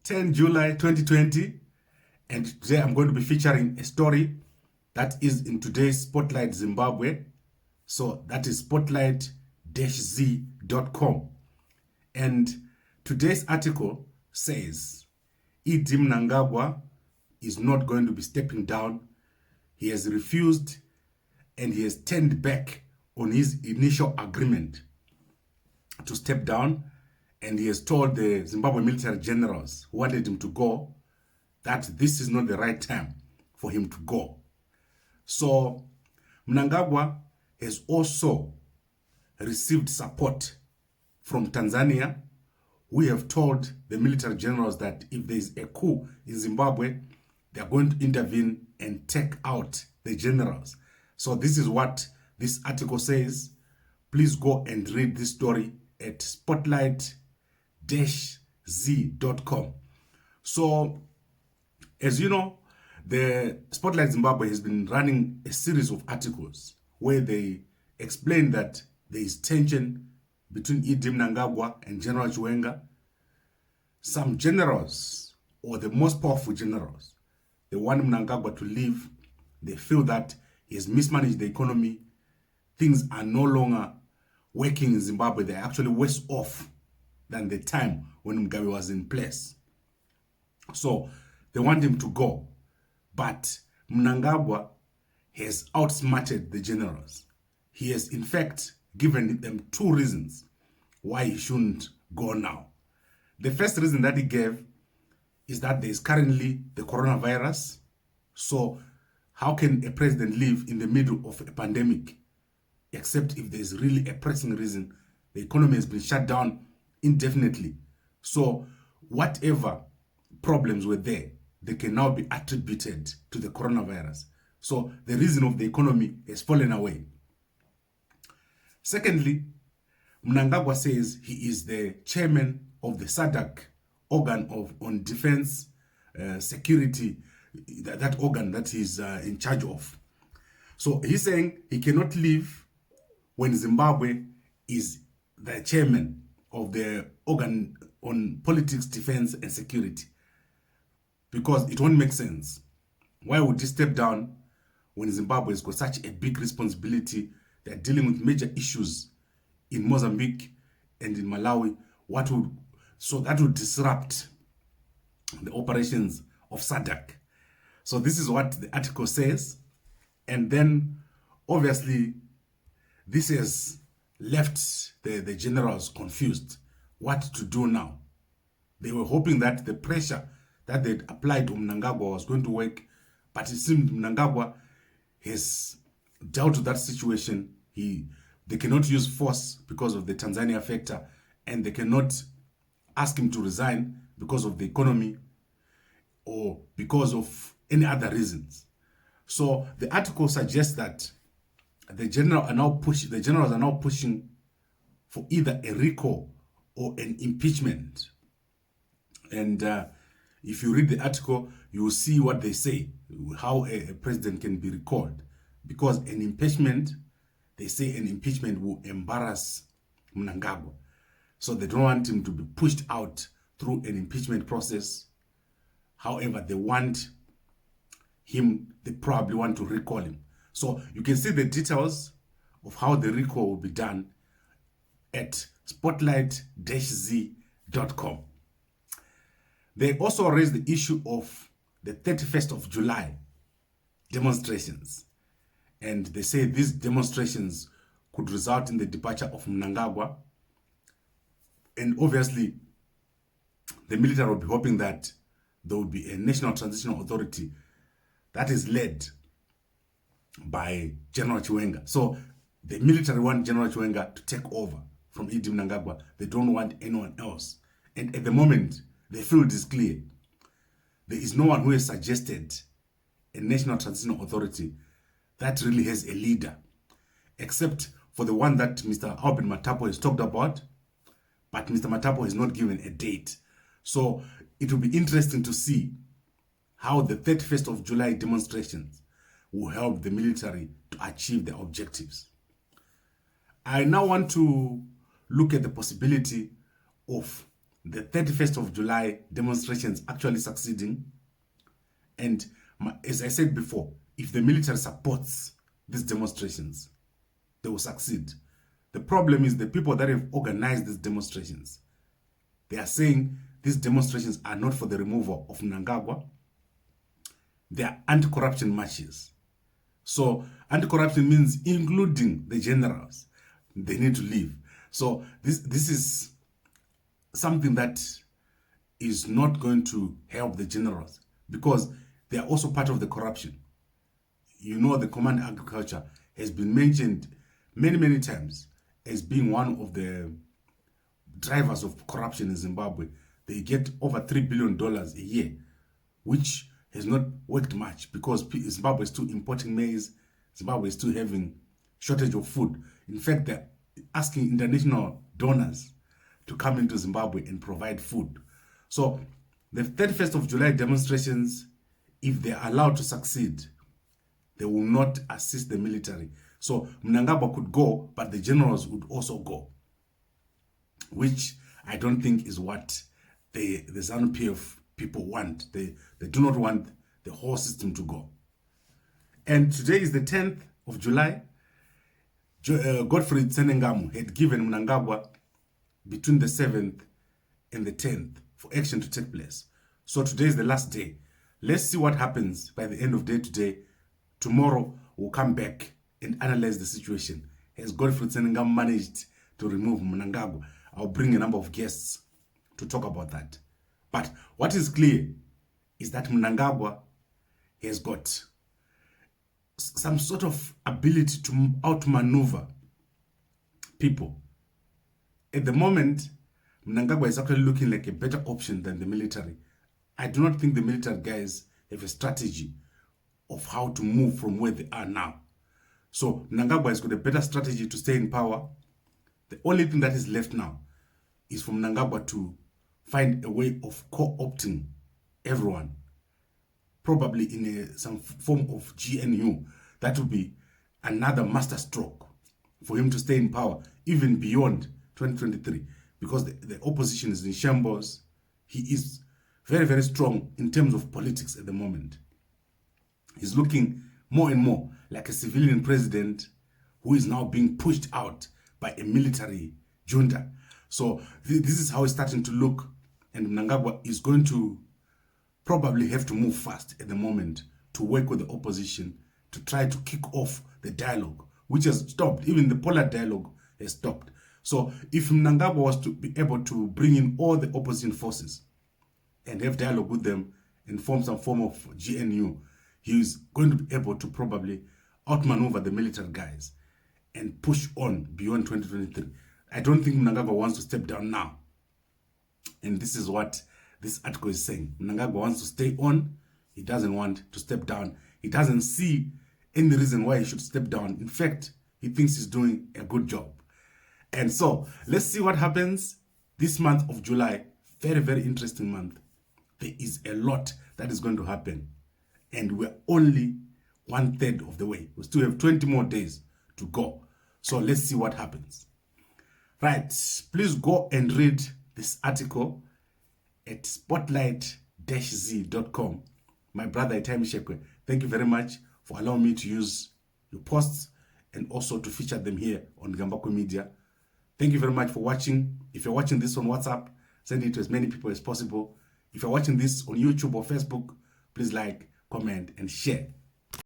10 July 2020, and today I'm going to be featuring a story that is in today's Spotlight Zimbabwe. So that is spotlight-z.com. And today's article says, Mnangagwa is not going to be stepping down. He has refused and he has turned back on his initial agreement to step down, and he has told the Zimbabwe military generals who wanted him to go that this is not the right time for him to go. So Mnangagwa has also received support from Tanzania, who have told the military generals that if there is a coup in Zimbabwe, they are going to intervene and take out the generals. So this is what this article says. Please go and read this story at spotlight-z.com. So, as you know, the Spotlight Zimbabwe has been running a series of articles where they explain that there is tension between Mnangagwa and General Chiwenga. Some generals, or the most powerful generals, they want Mnangagwa to leave. They feel that he has mismanaged the economy. Things are no longer working in Zimbabwe. They're actually worse off than the time when Mugabe was in place. So they want him to go. But Mnangagwa has outsmarted the generals. He has, in fact, given them two reasons why he shouldn't go now. The first reason that he gave is that there is currently the coronavirus. So how can a president live in the middle of a pandemic? Except if there's really a pressing reason. The economy has been shut down indefinitely. So whatever problems were there, they can now be attributed to the coronavirus. So the reason of the economy has fallen away. Secondly, Mnangagwa says he is the chairman of the SADC organ on defense, security, that organ that he's in charge of. So he's saying he cannot leave when Zimbabwe is the chairman of the organ on politics, defense, and security, because it won't make sense. Why would he step down when Zimbabwe has got such a big responsibility? They're dealing with major issues in Mozambique and in Malawi. So that would disrupt the operations of SADC. So this is what the article says. And then, obviously, this has left the generals confused what to do now. They were hoping that the pressure that they'd applied to Mnangagwa was going to work, but it seemed Mnangagwa has dealt with that situation. They cannot use force because of the Tanzania factor, and they cannot ask him to resign because of the economy or because of any other reasons. So the article suggests that the generals are now pushing for either a recall or an impeachment. And if you read the article, you will see what they say, how a president can be recalled. Because an impeachment, they say an impeachment will embarrass Mnangagwa. So they don't want him to be pushed out through an impeachment process. However, they probably want to recall him. So you can see the details of how the recall will be done at spotlight-z.com. They also raised the issue of the 31st of July demonstrations. And they say these demonstrations could result in the departure of Mnangagwa. And obviously, the military will be hoping that there will be a national transitional authority that is led by General Chiwenga. So the military want General Chiwenga to take over from Mnangagwa. They don't want anyone else. And at the moment, the field is clear. There is no one who has suggested a national transitional authority that really has a leader, except for the one that Mr. Albin Matapo has talked about. But Mr. Matapo has not given a date. So it will be interesting to see how the 31st of July demonstrations will help the military to achieve their objectives. I now want to look at the possibility of the 31st of July demonstrations actually succeeding. And as I said before, if the military supports these demonstrations, they will succeed. The problem is the people that have organized these demonstrations. They are saying these demonstrations are not for the removal of Mnangagwa. They are anti-corruption marches. So anti-corruption means including the generals. They need to leave. So this is something that is not going to help the generals because they are also part of the corruption. You know, the Command Agriculture has been mentioned many, many times as being one of the drivers of corruption in Zimbabwe. They get over $3 billion a year, which has not worked much because Zimbabwe is still importing maize. Zimbabwe is still having shortage of food. In fact, they're asking international donors to come into Zimbabwe and provide food. So the 31st of July demonstrations, if they're allowed to succeed, they will not assist the military. So Mnangagwa could go, but the generals would also go, which I don't think is what the ZANU-PF people want. They do not want the whole system to go. And today is the 10th of July. Godfrey Tsenengamu had given Mnangagwa between the 7th and the 10th for action to take place. So today is the last day. Let's see what happens by the end of day today. Tomorrow we'll come back and analyze the situation. Has Godfrey Tsenengamu managed to remove Mnangagwa? I'll bring a number of guests to talk about that. But what is clear is that Mnangagwa has got some sort of ability to outmaneuver people. At the moment, Mnangagwa is actually looking like a better option than the military. I do not think the military guys have a strategy of how to move from where they are now. So Mnangagwa has got a better strategy to stay in power. The only thing that is left now is for Mnangagwa to find a way of co-opting everyone, probably in some form of GNU. That would be another master stroke for him to stay in power, even beyond 2023, because the opposition is in shambles. He is very, very strong in terms of politics at the moment. He's looking more and more like a civilian president who is now being pushed out by a military junta. So this is how it's starting to look, and Mnangagwa is going to probably have to move fast at the moment to work with the opposition to try to kick off the dialogue, which has stopped. Even the polar dialogue has stopped. So if Mnangagwa was to be able to bring in all the opposition forces and have dialogue with them and form some form of GNU, he is going to be able to probably outmaneuver the military guys and push on beyond 2023. I don't think Mnangagwa wants to step down now. And this is what this article is saying. Mnangagwa wants to stay on. He doesn't want to step down. He doesn't see any reason why he should step down. In fact, he thinks he's doing a good job. And so, let's see what happens this month of July. Very, very interesting month. There is a lot that is going to happen. And we're only 1/3 of the way. We still have 20 more days to go. So let's see what happens. Right, please go and read this article at spotlight-z.com. My brother Itami Shekwe, thank you very much for allowing me to use your posts and also to feature them here on Gambako Media. Thank you very much for watching. If you're watching this on WhatsApp, send it to as many people as possible. If you're watching this on YouTube or Facebook, please like, comment, and share.